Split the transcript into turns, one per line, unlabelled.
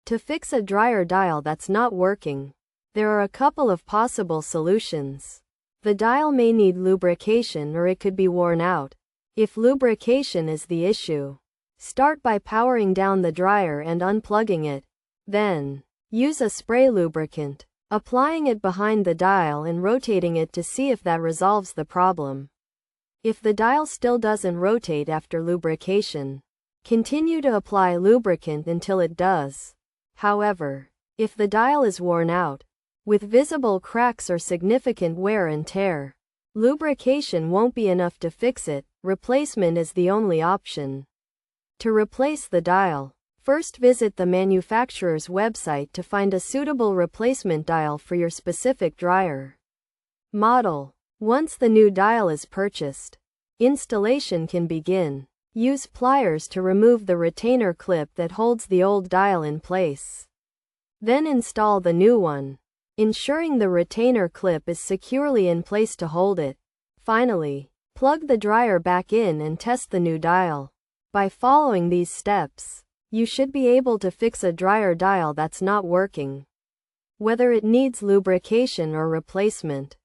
To fix a dryer dial that's not working, there are a couple of possible solutions. The dial may need lubrication or it could be worn out. If lubrication is the issue, start by powering down the dryer and unplugging it. Then, use a spray lubricant, applying it behind the dial and rotating it to see if that resolves the problem. If the dial still doesn't rotate after lubrication, continue to apply lubricant until it does. However, if the dial is worn out, with visible cracks or significant wear and tear, lubrication won't be enough to fix it. Replacement is the only option. To replace the dial, first visit the manufacturer's website to find a suitable replacement dial for your specific dryer model. Once the new dial is purchased, installation can begin. Use pliers to remove the retainer clip that holds the old dial in place. Then install the new one, ensuring the retainer clip is securely in place to hold it. Finally, plug the dryer back in and test the new dial. By following these steps, you should be able to fix a dryer dial that's not working, whether it needs lubrication or replacement.